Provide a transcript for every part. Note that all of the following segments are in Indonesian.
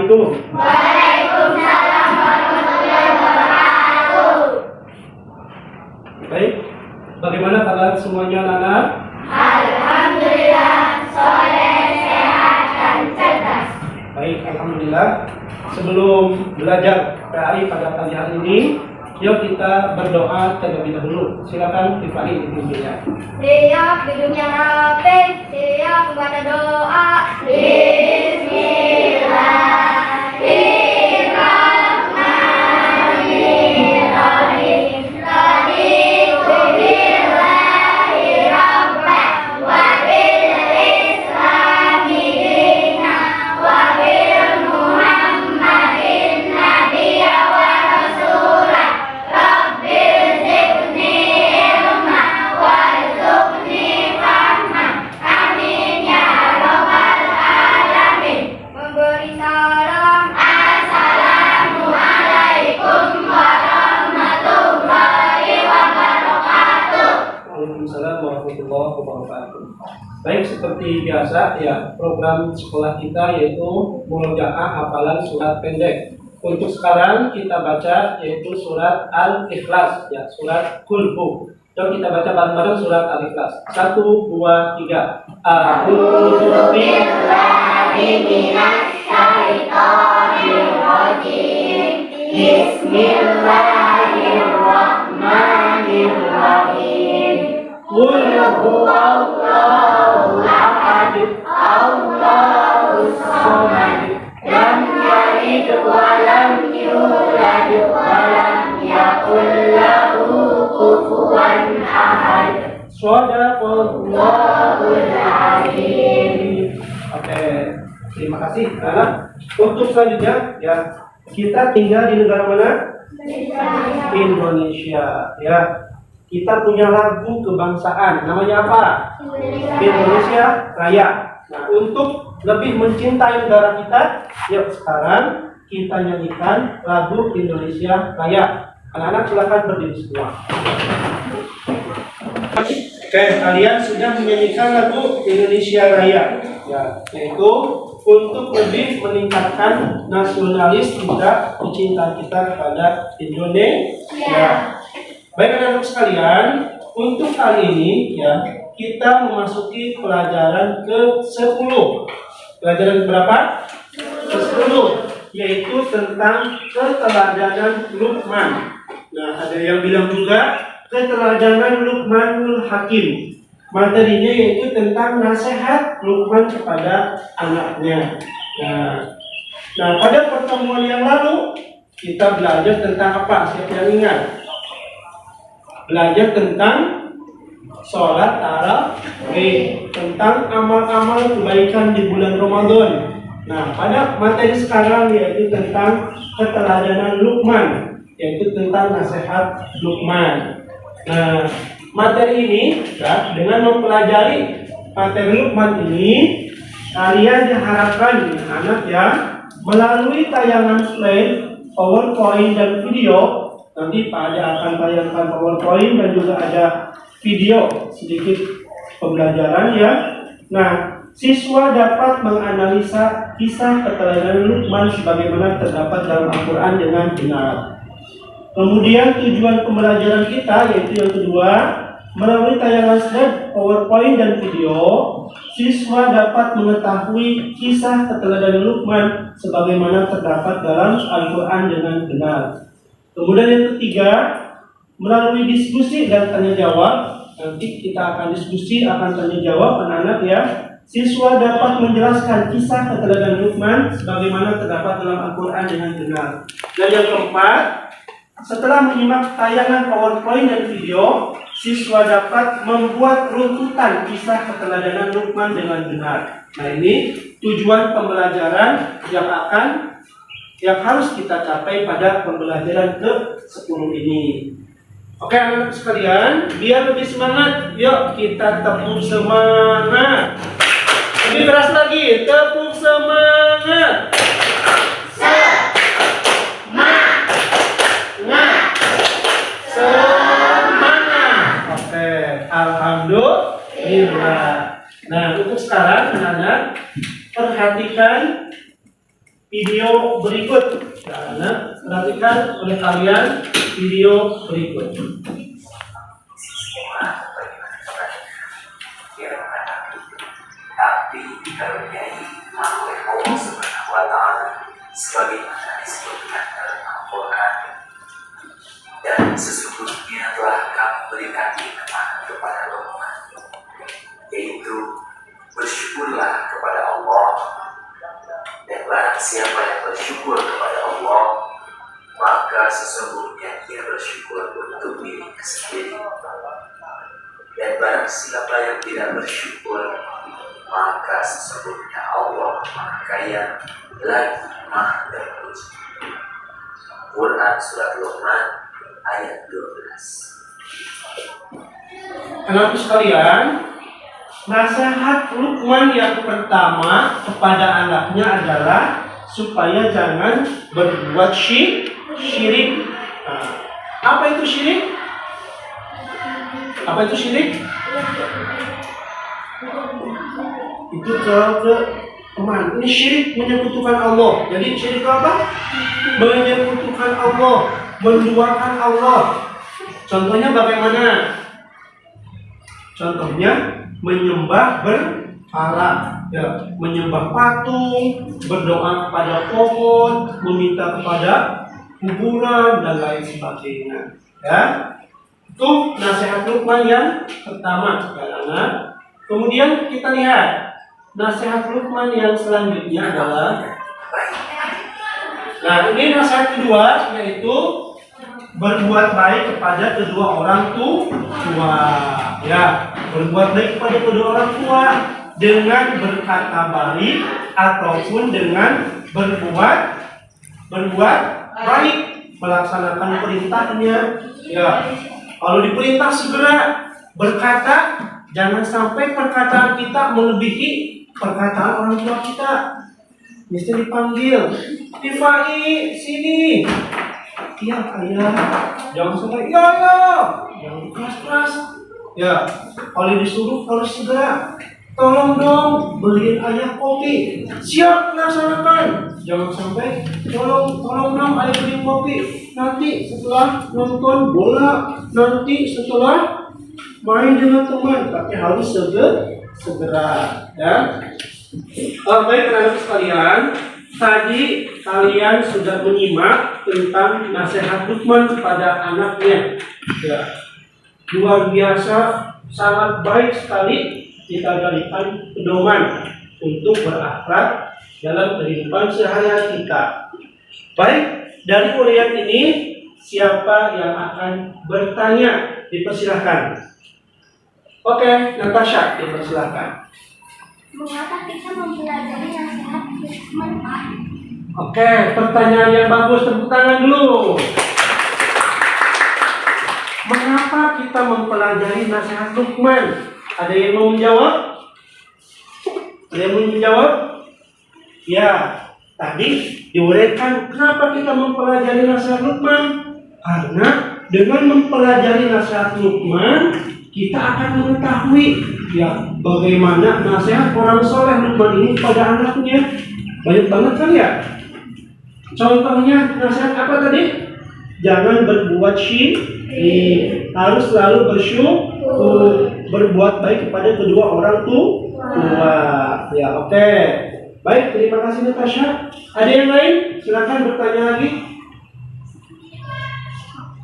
Assalamualaikum. Waalaikumsalam warahmatullahi wabarakatuh. Baik, bagaimana kalian semuanya anak-anak? Alhamdulillah, soleh, sehat, dan cerdas. Baik, alhamdulillah. Sebelum belajar PAI pada pagi hari ini, yuk kita berdoa terlebih dahulu. Silakan Tifai dipimpinnya. Siap hidungnya rapi, siap membaca doa. Bismillahirrahmanirrahim. Raditu billahi rabban wa bil islami dinan wa bil muhammadin nabiyya wa rasulah. Rabbil zidni ilma warzuqni fahman. Amin ya rabbal alamin. Memberi salam. Assalamualaikum warahmatullahi wabarakatuh. Waalaikumsalam warahmatullahi wabarakatuh. Baik, seperti biasa ya, program sekolah kita yaitu murojaah hafalan surat pendek. Untuk sekarang kita baca yaitu surat Al-Ikhlas ya, surat Qul-Hu. Coba kita baca bareng-bareng surat Al-Ikhlas. 1, 2, 3. A'udzu Billahi minasy syaithanir rajim. Bismillahirrahmanirrahim. Qul huwallahu ahad, Allahus samad, Lam yalid wa lam yulad wa lam yakul lahu kufuwan ahad. Shadaqallahul azim. Oke, terima kasih. Nah, untuk selanjutnya ya, kita tinggal di negara mana? Indonesia ya. Kita punya lagu kebangsaan, namanya apa? Indonesia Raya. Nah, untuk lebih mencintai negara kita, yuk sekarang kita nyanyikan lagu Indonesia Raya. Anak-anak silakan berdiri semua. Oke, kalian sudah menyanyikan lagu Indonesia Raya, ya, yaitu untuk lebih meningkatkan nasionalis kita, kecintaan kita kepada Indonesia. Baik anak-anak sekalian, untuk kali ini ya, kita memasuki pelajaran ke-10. Pelajaran berapa? Ke-10, yaitu tentang keteladanan Luqman. Nah, ada yang bilang juga keteladanan Luqmanul Hakim. Materinya yaitu tentang nasihat Luqman kepada anaknya. Nah, pada pertemuan yang lalu kita belajar tentang apa? Siapa yang ingat? Belajar tentang sholat tarawih, tentang amal-amal kebaikan di bulan Ramadan. Nah, pada materi sekarang yaitu tentang keteladanan Luqman, yaitu tentang nasihat Luqman. Nah, materi ini ya, dengan mempelajari materi Luqman ini, kalian diharapkan anak ya, melalui tayangan slide, PowerPoint dan video. Nanti Pak Ade akan tayangkan PowerPoint dan juga ada video sedikit pembelajaran ya. Nah, siswa dapat menganalisa kisah keteladanan Luqman sebagaimana terdapat dalam Al-Quran dengan benar. Kemudian tujuan pembelajaran kita yaitu yang kedua, melalui tayangan slide, PowerPoint dan video, siswa dapat mengetahui kisah keteladanan Luqman sebagaimana terdapat dalam Al-Quran dengan benar. Kemudian yang ketiga, melalui diskusi dan tanya jawab, nanti kita akan diskusi, akan tanya jawab anak-anak ya. Siswa dapat menjelaskan kisah keteladanan Luqman sebagaimana terdapat dalam Al-Quran dengan benar. Dan yang keempat, setelah menyimak tayangan PowerPoint dan video, siswa dapat membuat runtutan kisah keteladanan Luqman dengan benar. Nah, ini tujuan pembelajaran yang harus kita capai pada pembelajaran ke-10 ini. Oke anak-anak sekalian, biar lebih semangat, yuk kita tepuk semangat. Lebih keras lagi, tepuk semangat. Semangat. Oke, alhamdulillah. Nah, untuk sekarang anak-anak perhatikan video berikut. Karena perhatikan oleh kalian video berikut. Tapi dikaruniai oleh Allah Subhanahu wa Ta'ala sebagaimana disebutkan dalam Al-Quran, dan sesungguhnya telah kami berikan nikmat kepada Luqman, yaitu bersyukurlah kepada Allah, dan barang siapa yang bersyukur kepada Allah, maka sesungguhnya dia bersyukur untuk dirinya sendiri, dan barang siapa yang tidak bersyukur, maka sesungguhnya Allah Maha Kaya lagi Maha Terpuji. Quran Surat Luqman ayat 12. Anak sekalian, nasihat Luqman yang pertama kepada anaknya adalah supaya jangan berbuat syirik. Nah, apa itu syirik? Apa itu syirik? Itu ke teman. Ini syirik menyekutukan Allah. Jadi syirik itu apa? Menyekutukan Allah, menduakan Allah. Contohnya bagaimana? Contohnya menyembah berhala, ya, menyembah patung, berdoa kepada pohon, meminta kepada kuburan dan lain sebagainya. Ya, itu nasihat Luqman yang pertama, anak. Kemudian kita lihat nasihat Luqman yang selanjutnya adalah, nah ini nasihat kedua, yaitu berbuat baik kepada kedua orang tua. Ya, berbuat baik kepada kedua orang tua dengan berkata baik ataupun dengan berbuat baik, melaksanakan perintahnya. Ya, kalau diperintah segera berkata. Jangan sampai perkataan kita melebihi perkataan orang tua kita. Mesti dipanggil, Rifai, sini. Iya, ayah. Jangan sampai, ya. Jangan keras-keras. Ya, kalau disuruh harus segera. Tolong dong, beliin ayah kopi. Siap, laksanakan. Jangan sampai, tolong dong, ayah beliin kopi. Nanti setelah nonton bola, nanti setelah main dengan teman, tapi harus segera, ya. Baik, anak sekalian, tadi kalian sudah menyimak tentang nasihat Luqman kepada anaknya. Ya, luar biasa, sangat baik sekali kita jadikan pedoman untuk berakhlak dalam kehidupan sehari-hari kita. Baik, dari uraian ini siapa yang akan bertanya? Dipersilahkan. Oke, Natasha, dipersilakan. Mengapa kita mempelajari nasihat Luqman, Pak? Oke, pertanyaan yang bagus, tepuk tangan dulu. Mengapa kita mempelajari nasihat Luqman? Ada yang mau menjawab? Ada yang mau menjawab? Ya, tadi diuraikan kenapa kita mempelajari nasihat Luqman? Karena dengan mempelajari nasihat Luqman, kita akan mengetahui ya bagaimana nasihat orang soleh Luqman ini pada anaknya. Banyak banget kan ya? Contohnya nasihat apa tadi? Jangan berbuat syirik, harus selalu bersyukur, berbuat baik kepada kedua orang tua. Ya, oke. Baik, terima kasih Natasha. Ada yang lain? Silakan bertanya lagi.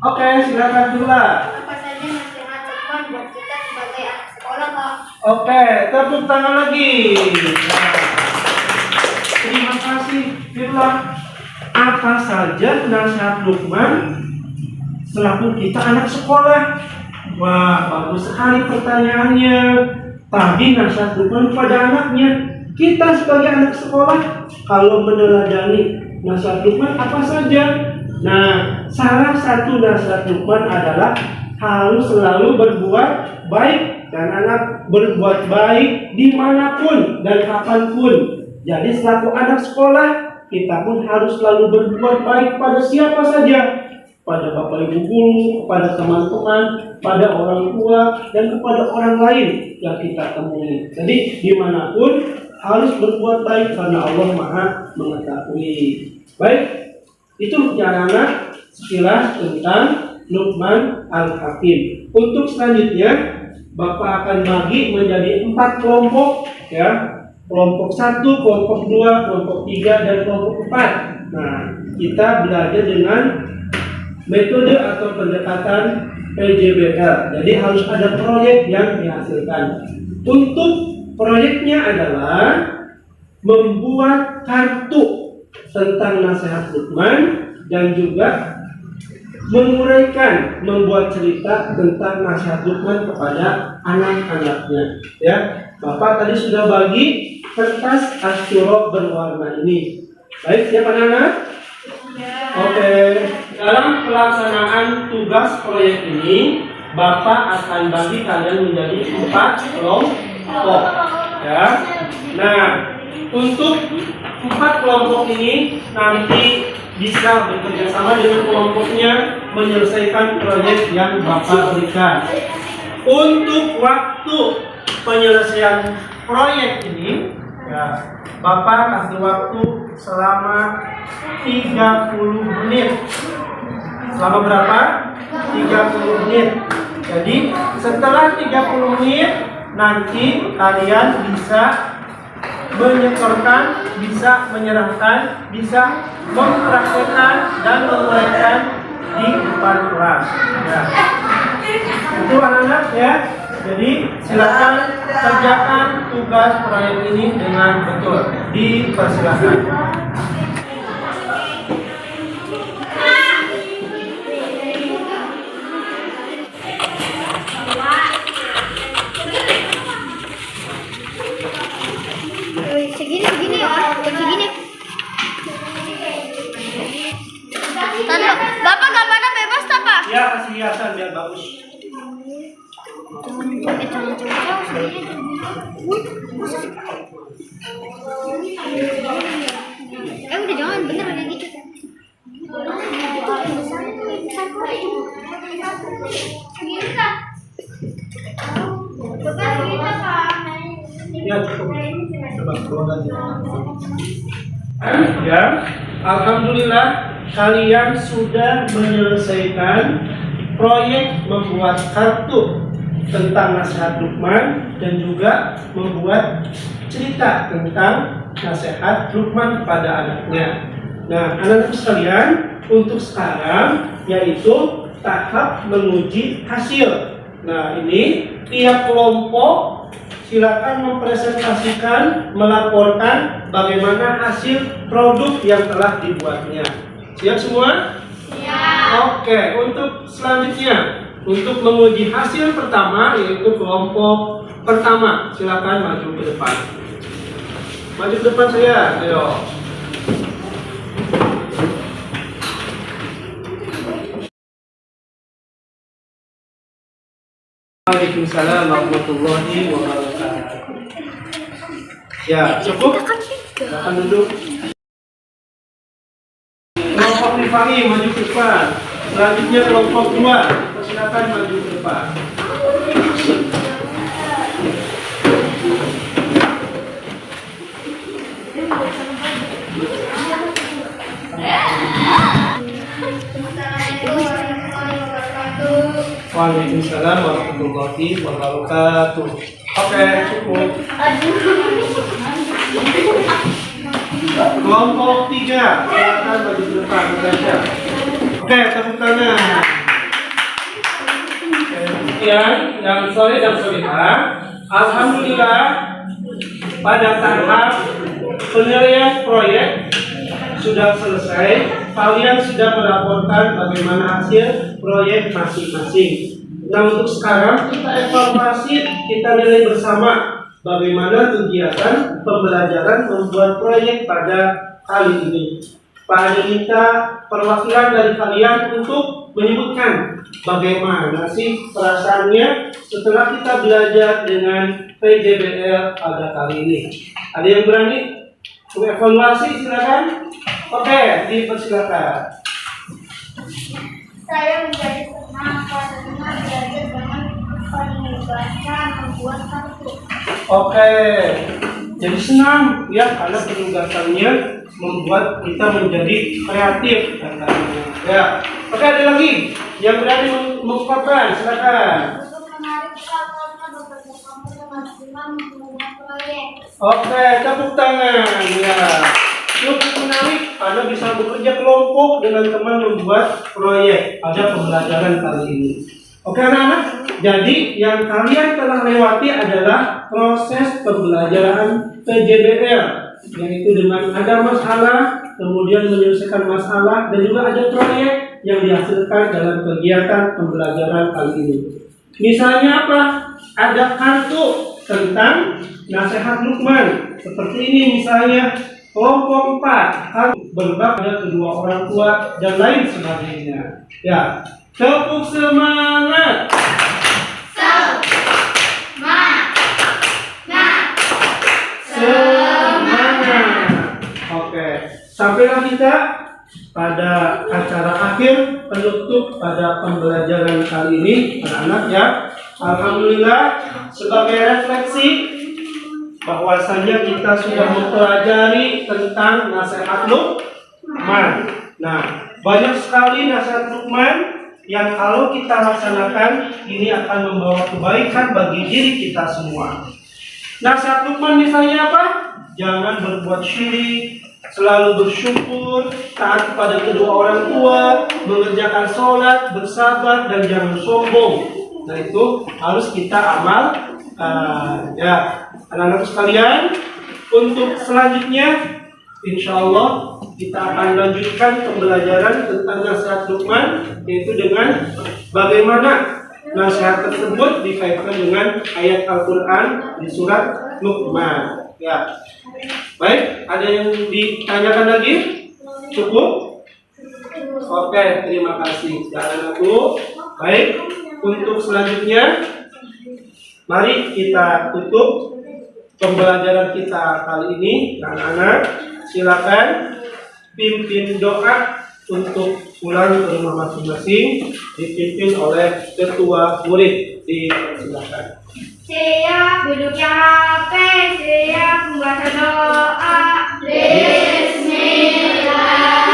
Oke, silakan Dula. Apa saja nasihat Luqman buat kita sebagai anak sekolah, Pak? Oke, tepuk tangan lagi. Nah, terima kasih Firla. Apa saja nasihat Luqman selaku kita anak sekolah? Wah, bagus sekali pertanyaannya. Tadi nasihat Luqman kepada anaknya. Kita sebagai anak sekolah, kalau meneladani nasihat Luqman apa saja? Nah, salah satu nasihat Luqman adalah harus selalu berbuat baik, dan anak berbuat baik dimanapun dan kapanpun. Jadi selaku anak sekolah, kita pun harus selalu berbuat baik pada siapa saja, pada bapak ibu guru, kepada teman-teman, pada orang tua, dan kepada orang lain yang kita temui. Jadi dimanapun harus berbuat baik karena Allah Maha mengetahui. Baik, itu anak-anak sekilas tentang Luqman Al-Hakim. Untuk selanjutnya Bapak akan bagi menjadi 4 kelompok ya. Kelompok 1, kelompok 2, kelompok 3 dan kelompok 4. Nah, kita belajar dengan metode atau pendekatan PJBL. Jadi harus ada proyek yang dihasilkan. Untuk proyeknya adalah membuat kartu tentang nasihat Luqman dan juga menguraikan, membuat cerita tentang nasihat Luqman kepada anak-anaknya. Ya, Bapak tadi sudah bagi kertas asyura berwarna ini. Baik, siap anak-anak? Oke, dalam pelaksanaan tugas proyek ini, Bapak akan bagi kalian menjadi 4 kelompok. Ya. Nah, untuk 4 kelompok ini nanti bisa bekerja sama dengan kelompoknya menyelesaikan proyek yang Bapak berikan. Untuk waktu penyelesaian proyek ini, ya, Bapak kasih waktu selama 30 menit. Selama berapa? 30 menit. Jadi setelah 30 menit nanti kalian bisa menyetorkan, bisa menyerahkan, bisa mempraktekkan dan menguraikan di depan kelas. Ya. Itu anak-anak ya. Jadi silakan kerjakan tugas proyek ini dengan betul. Dipersilakan. Segini ya, segini. Tante, Bapak gambarnya bebas tak, Pak? Ya, kasih hiasan biar bagus. Udah jangan bener kayak gitu. Ya, cukup. Coba keluar aja. Ya, alhamdulillah kalian sudah menyelesaikan proyek membuat kartu tentang nasihat Luqman dan juga membuat cerita tentang nasihat Luqman kepada anaknya. Nah, anak-anak sekalian, untuk sekarang yaitu tahap menguji hasil. Nah, ini tiap kelompok silakan mempresentasikan, melaporkan bagaimana hasil produk yang telah dibuatnya. Siap semua? Siap. Oke, untuk selanjutnya, untuk menguji hasil pertama yaitu kelompok pertama, silakan maju ke depan. Maju ke depan saya, ayo. Waalaikumsalam warahmatullahi wabarakatuh. Ya, cukup. Silakan duduk. Kelompok Rifai maju ke depan. Selanjutnya kelompok 2, silakan maju ke depan. Waalaikumsalam warahmatullahi wabarakatuh. Oke, cukup. Kelompok 3, silakan maju ke depan. Oke, tepuk tangan. Kemudian yang sore dan soleha, alhamdulillah pada tahap penilaian proyek sudah selesai. Kalian sudah melaporkan bagaimana hasil proyek masing-masing. Nah, untuk sekarang kita evaluasi, kita nilai bersama bagaimana kegiatan pembelajaran membuat proyek pada kali ini. Pak minta perwakilan dari kalian untuk menyebutkan bagaimana sih perasaannya setelah kita belajar dengan PJBL pada kali ini. Ada yang berani mengevaluasi? Silakan. Oke, dipersilakan. Saya menjadi senang karena belajar dengan membaca, membuat kartu. Oke, jadi senang ya, karena penugasannya membuat kita menjadi kreatif katanya. Ya, oke, ada lagi yang berani mengungkapkan, silakan. Untuk menarik perhatian bekerja sama dengan teman membuat proyek. Oke, tepuk tangan ya. Cukup menarik karena bisa bekerja kelompok dengan teman membuat proyek pada pembelajaran kali ini. Oke anak-anak, jadi yang kalian telah lewati adalah proses pembelajaran PJBL, yaitu dengan ada masalah, kemudian menyelesaikan masalah, dan juga ada proyek yang dihasilkan dalam kegiatan pembelajaran kali ini. Misalnya apa? Ada kartu tentang nasihat Luqman. Seperti ini misalnya, kelompok 4 harus berbakti pada kedua orang tua dan lain sebagainya. Ya, tepuk semangat. Semangat. Oke, sampailah kita pada acara akhir penutup pada pembelajaran kali ini, anak-anak ya. Alhamdulillah, sebagai refleksi bahwasanya kita sudah mempelajari tentang nasihat Luqman. Nah, banyak sekali nasihat Luqman yang kalau kita laksanakan ini akan membawa kebaikan bagi diri kita semua. Nasihat Luqman misalnya apa? Jangan berbuat syirik, selalu bersyukur, taat kepada kedua orang tua, mengerjakan sholat, bersabar, dan jangan sombong. Nah itu harus kita amal. Ya, anak-anak sekalian, untuk selanjutnya, insya Allah kita akan lanjutkan pembelajaran tentang nasihat Luqman, yaitu dengan bagaimana nasihat tersebut dikaitkan dengan ayat Al-Quran di surat Luqman. Ya, baik. Ada yang ditanyakan lagi? Cukup? Oke, terima kasih. Jangan aku. Baik. Untuk selanjutnya, mari kita tutup pembelajaran kita kali ini. Anak-anak, silakan pimpin doa untuk pulang ke rumah masing-masing, dipimpin oleh ketua murid. Silakan. Siap duduk yang rapi, siap membaca doa. Bismillahirrahmanirrahim.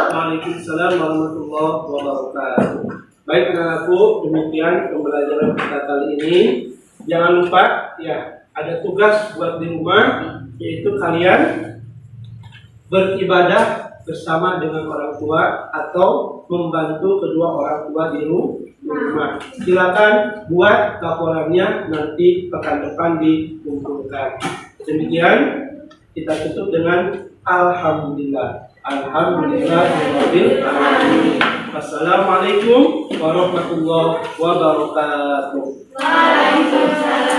Waalaikumsalam warahmatullahi wabarakatuh. Baik anak-anakku, demikian pembelajaran kita kali ini. Jangan lupa ya, ada tugas buat di rumah, yaitu kalian beribadah bersama dengan orang tua atau membantu kedua orang tua di rumah. Silakan buat laporannya, nanti pekan depan dikumpulkan. Demikian kita tutup dengan alhamdulillah. Alhamdulillahirabbil alamin. Wassalamualaikum warahmatullahi wabarakatuh. Waalaikumsalam.